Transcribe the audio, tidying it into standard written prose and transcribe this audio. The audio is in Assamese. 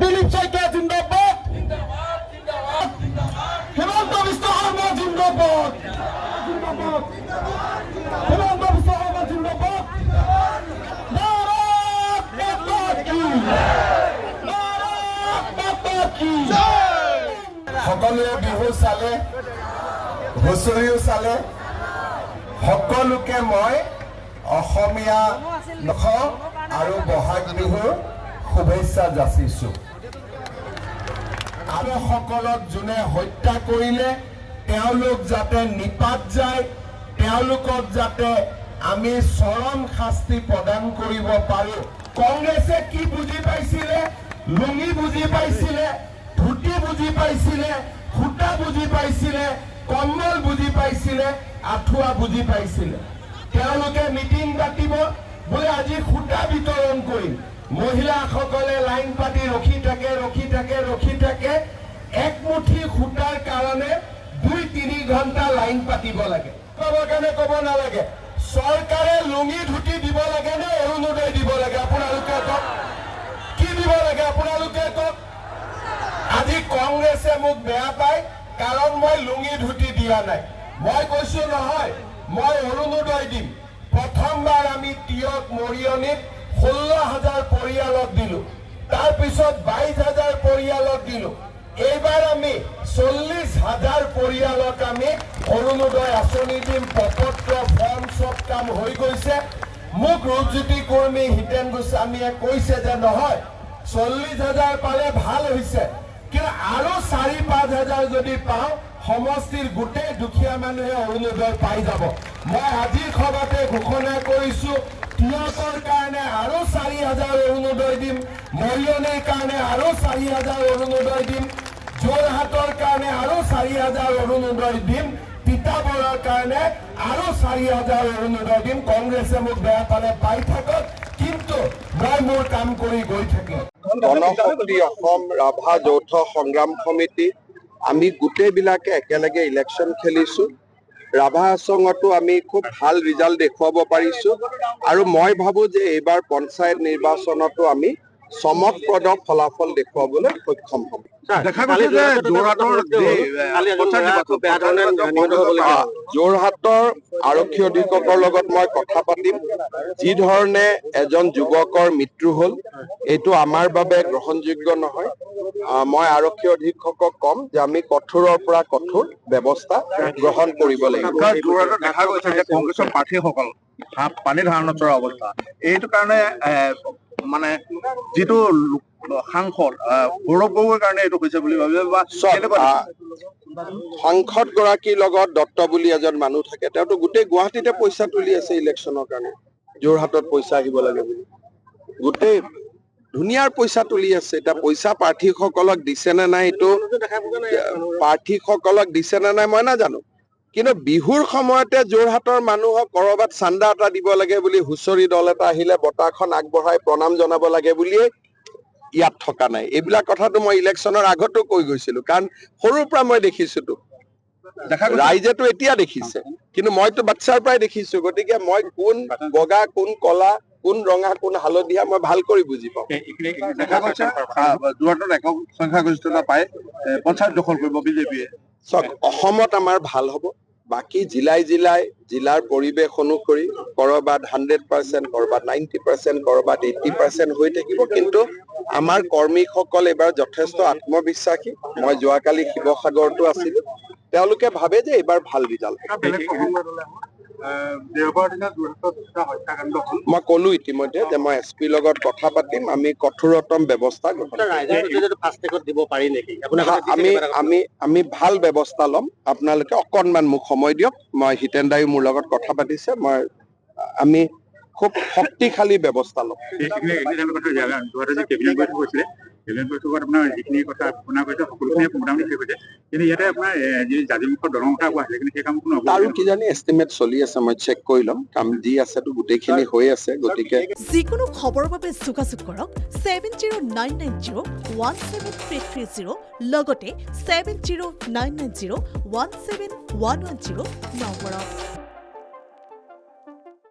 দিলীপ শইকীয়া জিন্দাবাদ হিমন্ত বিশ্ব শৰ্মা জিন্দাবাদ হিমন্ত বিশ্ব শৰ্মা জিন্দাবাদ ভাৰত মাতা কি ভাৰত মাতা কি সকলোৱে বিহু চালে হুঁচৰিও চালে সকলোকে মই অসমীয়া নখ আৰু বহাগ বিহুৰ শুভেচ্ছা যাচিছো আৰু সকলক যোনে হত্যা কৰিলে তেওঁলোক যাতে নিপাত যায় তেওঁলোকক যাতে আমি চৰম শাস্তি প্ৰদান কৰিব পাৰো কংগ্ৰেছে কি বুজি পাইছিলে লুঙি বুজি পাইছিলে ধুতি বুজি পাইছিলে খুটা বুজি পাইছিলে কম্বল বুজি পাইছিলে আঠুৱা বুজি পাইছিলে তেওঁলোকে মিটিং পাতিব বোলে আজি খুটা বিতৰণ কৰিম মহিলাসকলে লাইন পাতি ৰখি থাকে একমুঠি খুটাৰ কাৰণে 2-3 ঘণ্টা লাইন পাতিব লাগে ক'ব কাৰণে ক'ব নালাগে চৰকাৰে লুঙি ধুতি দিব লাগে নে অৰুণোদয় দিব লাগে আপোনালোকে কওক কি দিব লাগে আপোনালোকে কওক আজি কংগ্ৰেছে মোক বেয়া পায় কাৰণ মই লুঙি ধুতি দিয়া নাই মই কৈছো নহয় মই অৰুণোদয় দিম প্ৰথমবাৰ আমি তিয়ক মৰিয়নিত 16,000 পৰিয়ালক দিলো তাৰ পিছত 22,000 পৰিয়ালক দিলো এইবাৰ আমি 40,000 পৰিয়ালক আমি অৰুণোদয় আঁচনি দিম প্ৰপত্ৰ ফৰ্ম সব কাম হৈ গৈছে মোক ৰূপজ্যোতি কৰ্মী হিতেন গোস্বামীয়ে কৈছে যে নহয় 40,000 পালে ভাল হৈছে কিন্তু আৰু 4-5,000 যদি পাওঁ সমষ্টিৰ গোটেই দুখীয়া মানুহে অৰুণোদয় পাই যাব মই আজিৰ সভাতে ঘোষণা কৰিছো তিয়কৰ কাৰণে আৰু 4,000 অৰুণোদয় দিম মৰিয়নিৰ কাৰণে আৰু 4,000 অৰুণোদয় দিম যোৰহাটৰ কাৰণে আৰু 4,000 অৰুণোদয় দিম তিতাবৰৰ কাৰণে আৰু 4,000 অৰুণোদয় দিম কংগ্ৰেছে মোক বেয়া পালে পাই থাকক কিন্তু মই মোৰ কাম কৰি গৈ থাকিম গণশক্তি অসম ৰাভা যৌথ সংগ্ৰাম সমিতি আমি গোটেইবিলাকে একেলগে ইলেকশ্যন খেলিছো ৰাভা আচঙতো আমি খুব ভাল ৰিজাল্ট দেখুৱাব পাৰিছো আৰু মই ভাবো যে এইবাৰ পঞ্চায়ত নিৰ্বাচনতো আমি চমকপ্ৰদ ফলাফল দেখুৱাবলৈ সক্ষম হ'ম যোৰহাটৰ আৰক্ষী অধীক্ষকৰ লগত মই কথা পাতিম যি ধৰণে এজন যুৱকৰ মৃত্যু হ'ল এইটো আমাৰ বাবে গ্ৰহণযোগ্য নহয় মই আৰক্ষী অধীক্ষকক কম যে আমি কঠোৰৰ পৰা কঠোৰ ব্যৱস্থা গ্ৰহণ কৰিব লাগিব যোৰহাটত দেখা গৈছে যে কংগ্ৰেছৰ প্ৰাৰ্থীসকল পানী ধাৰণত পৰা অৱস্থা এইটো কাৰণে মানে যিটো সাংসদ গৌৰৱ গগৈৰ কাৰণে এইটো হৈছে বুলি ভাবে বা সাংসদ গৰাকীৰ লগত দত্ত বুলি এজন মানুহ থাকে তেওঁতো গোটেই গুৱাহাটীতে পইচা তুলি আছে ইলেকশ্যনৰ কাৰণে যোৰহাটত পইচা আহিব লাগে বুলি গোটেই ধুনীয়াৰ পইচা তুলি আছে এতিয়া পইচা প্ৰাৰ্থীসকলক দিছে নে নাই এইটো প্ৰাৰ্থীসকলক দিছে নে নাই মই নাজানো কিন্তু বিহুৰ সময়তে যোৰহাটৰ মানুহক কৰবাত চান্দা এটা দিব লাগে বুলি হুঁচৰি দল এটা আহিলে বঁটাখন আগবঢ়াই প্ৰণাম জনাব লাগে বুলিয়ে ইয়াত থকা নাই এইবিলাক কথাটো মই ইলেকশ্যনৰ আগতো কৈ গৈছিলো কাৰণ সৰুৰ পৰা মই দেখিছোতো ৰাইজেতো এতিয়া দেখিছে কিন্তু মইতো বাচ্চাৰ পৰাই দেখিছো গতিকে মই কোন বগা কোন কলা কোন ৰঙা কোন হালধীয়া মই ভাল কৰি বুজি পাওঁ দেখা গৈছে যোৰহাটত একক সংখ্যাগৰিষ্ঠতা পাই পঞ্চায়ত দখল কৰিব বিজেপিয়ে চাওক অসমত আমাৰ ভাল হ'ব বাকী জিলাৰ পৰিৱেশ অনুসৰি কৰবাত 100%, কৰবাত 90%, কৰবাত 80% হৈ থাকিব কিন্তু আমাৰ কৰ্মীসকল এবাৰ যথেষ্ট আত্মবিশ্বাসী মই যোৱাকালি শিৱসাগৰতো আছিলো তেওঁলোকে ভাবে যে এবাৰ ভাল ৰিজাল্ট মই কলো ইতিমধ্যে যে মই এছপিৰ লগত কথা পাতিম আমি কঠোৰতম ব্যৱস্থা আমি ভাল ব্যৱস্থা ল'ম আপোনালোকে অকণমান মোক সময় দিয়ক মই হিতেন দায়ো মোৰ লগত কথা পাতিছে আমি খুব শক্তিশালী ব্যৱস্থা ল'ম আপোনাৰ যিখিনি কথা শুনা গৈছে সকলোখিনি মোটামুটি শেষ হৈছে কিন্তু ইয়াতে আপোনাৰ যি জাজিমুখৰ দলং কথা কোৱা হৈছে কিন্তু সেই কাম কোনো আৰু কিজানি এষ্টিমেট চলি আছে মই চেক কৰি ল'ম কাম যি আছেতো গোটেইখিনি হৈ আছে গতিকে যিকোনো খবৰৰ বাবে যোগাযোগ কৰক 7099017330 লগতে 7099017110 নম্বৰত